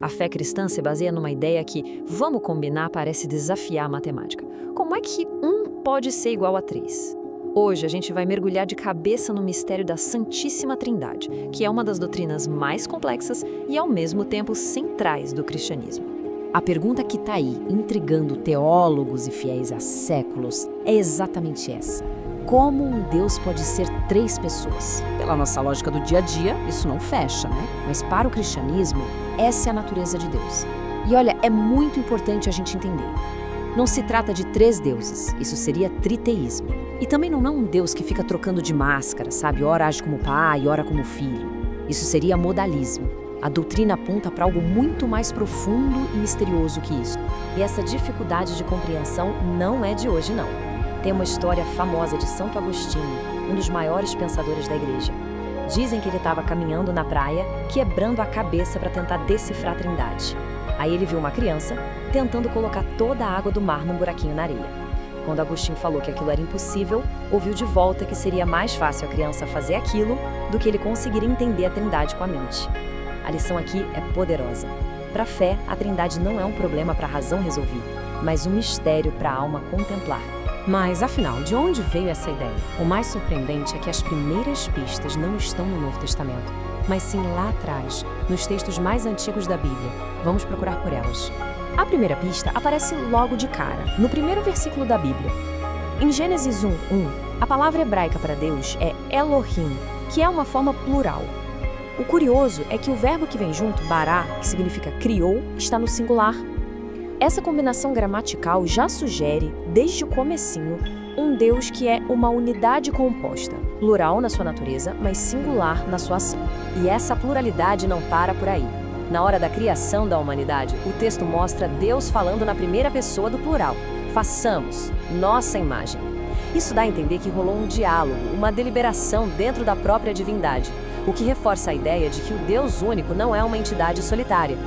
A fé cristã se baseia numa ideia que, vamos combinar, parece desafiar a matemática. Como é que 1 pode ser igual a 3? Hoje a gente vai mergulhar de cabeça no mistério da Santíssima Trindade, que é uma das doutrinas mais complexas e, ao mesmo tempo, centrais do cristianismo. A pergunta que está aí, intrigando teólogos e fiéis há séculos, é exatamente essa. Como um Deus pode ser 3 pessoas? Pela nossa lógica do dia a dia, isso não fecha, né? Mas para o cristianismo, essa é a natureza de Deus. E olha, é muito importante a gente entender. Não se trata de 3 deuses, isso seria triteísmo. E também não é um Deus que fica trocando de máscara, sabe? Ora age como pai, ora como filho. Isso seria modalismo. A doutrina aponta para algo muito mais profundo e misterioso que isso. E essa dificuldade de compreensão não é de hoje, não. Tem uma história famosa de Santo Agostinho, um dos maiores pensadores da igreja. Dizem que ele estava caminhando na praia, quebrando a cabeça para tentar decifrar a Trindade. Aí ele viu uma criança tentando colocar toda a água do mar num buraquinho na areia. Quando Agostinho falou que aquilo era impossível, ouviu de volta que seria mais fácil a criança fazer aquilo do que ele conseguir entender a Trindade com a mente. A lição aqui é poderosa. Para a fé, a Trindade não é um problema para a razão resolver, mas um mistério para a alma contemplar. Mas, afinal, de onde veio essa ideia? O mais surpreendente é que as primeiras pistas não estão no Novo Testamento, mas sim lá atrás, nos textos mais antigos da Bíblia. Vamos procurar por elas. A primeira pista aparece logo de cara, no primeiro versículo da Bíblia. Em Gênesis 1:1, a palavra hebraica para Deus é Elohim, que é uma forma plural. O curioso é que o verbo que vem junto, bará, que significa criou, está no singular. Essa combinação gramatical já sugere, desde o comecinho, um Deus que é uma unidade composta, plural na sua natureza, mas singular na sua ação. E essa pluralidade não para por aí. Na hora da criação da humanidade, o texto mostra Deus falando na primeira pessoa do plural. Façamos, nossa imagem. Isso dá a entender que rolou um diálogo, uma deliberação dentro da própria divindade, o que reforça a ideia de que o Deus único não é uma entidade solitária.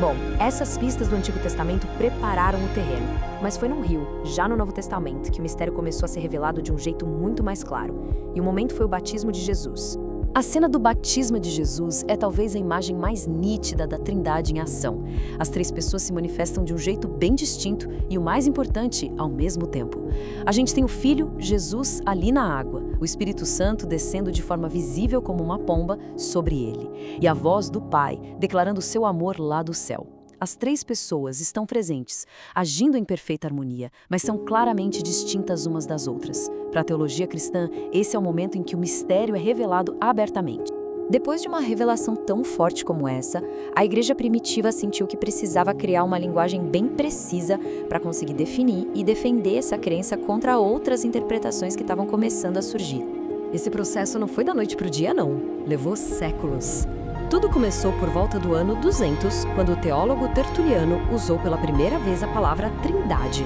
Bom, essas pistas do Antigo Testamento prepararam o terreno, mas foi num rio, já no Novo Testamento, que o mistério começou a ser revelado de um jeito muito mais claro. E o momento foi o batismo de Jesus. A cena do batismo de Jesus é talvez a imagem mais nítida da Trindade em ação. As 3 pessoas se manifestam de um jeito bem distinto e, o mais importante, ao mesmo tempo. A gente tem o Filho, Jesus, ali na água, o Espírito Santo descendo de forma visível como uma pomba sobre ele, e a voz do Pai declarando seu amor lá do céu. As 3 pessoas estão presentes, agindo em perfeita harmonia, mas são claramente distintas umas das outras. Para a teologia cristã, esse é o momento em que o mistério é revelado abertamente. Depois de uma revelação tão forte como essa, a igreja primitiva sentiu que precisava criar uma linguagem bem precisa para conseguir definir e defender essa crença contra outras interpretações que estavam começando a surgir. Esse processo não foi da noite para o dia, não. Levou séculos. Tudo começou por volta do ano 200, quando o teólogo Tertuliano usou pela primeira vez a palavra Trindade.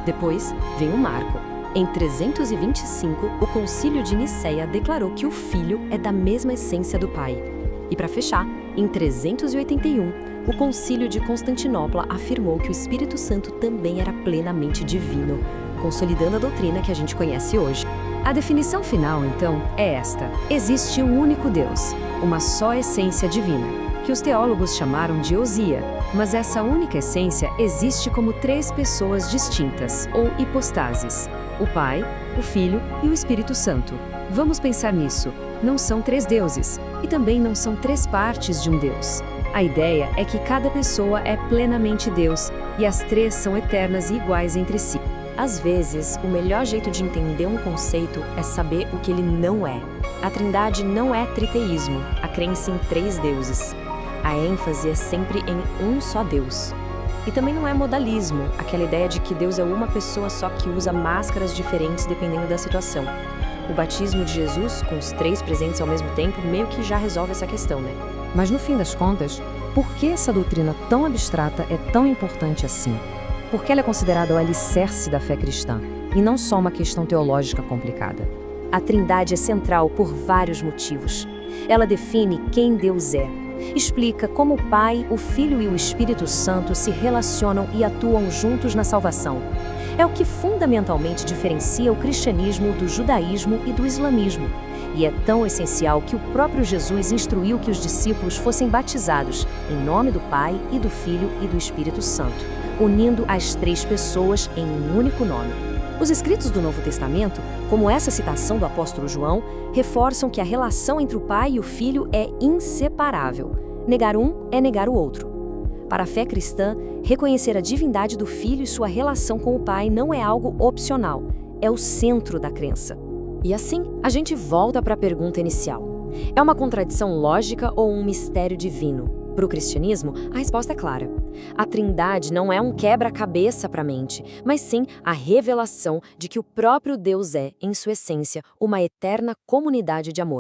Depois veio o marco. Em 325, o Concílio de Nicéia declarou que o Filho é da mesma essência do Pai. E para fechar, em 381, o Concílio de Constantinopla afirmou que o Espírito Santo também era plenamente divino, consolidando a doutrina que a gente conhece hoje. A definição final, então, é esta: existe um único Deus, uma só essência divina, que os teólogos chamaram de ousia, mas essa única essência existe como 3 pessoas distintas, ou hipostases: o Pai, o Filho e o Espírito Santo. Vamos pensar nisso. Não são 3 deuses, e também não são 3 partes de um Deus. A ideia é que cada pessoa é plenamente Deus, e as 3 são eternas e iguais entre si. Às vezes, o melhor jeito de entender um conceito é saber o que ele não é. A Trindade não é triteísmo, a crença em 3 deuses. A ênfase é sempre em um só Deus. E também não é modalismo, aquela ideia de que Deus é uma pessoa só que usa máscaras diferentes dependendo da situação. O batismo de Jesus, com os 3 presentes ao mesmo tempo, meio que já resolve essa questão, né? Mas no fim das contas, por que essa doutrina tão abstrata é tão importante assim? Porque ela é considerada o alicerce da fé cristã, e não só uma questão teológica complicada. A Trindade é central por vários motivos. Ela define quem Deus é, explica como o Pai, o Filho e o Espírito Santo se relacionam e atuam juntos na salvação. É o que fundamentalmente diferencia o cristianismo do judaísmo e do islamismo. E é tão essencial que o próprio Jesus instruiu que os discípulos fossem batizados em nome do Pai e do Filho e do Espírito Santo, unindo as três pessoas em um único nome. Os escritos do Novo Testamento, como essa citação do apóstolo João, reforçam que a relação entre o Pai e o Filho é inseparável. Negar um é negar o outro. Para a fé cristã, reconhecer a divindade do Filho e sua relação com o Pai não é algo opcional, é o centro da crença. E assim, a gente volta para a pergunta inicial. É uma contradição lógica ou um mistério divino? Para o cristianismo, a resposta é clara. A Trindade não é um quebra-cabeça para a mente, mas sim a revelação de que o próprio Deus é, em sua essência, uma eterna comunidade de amor.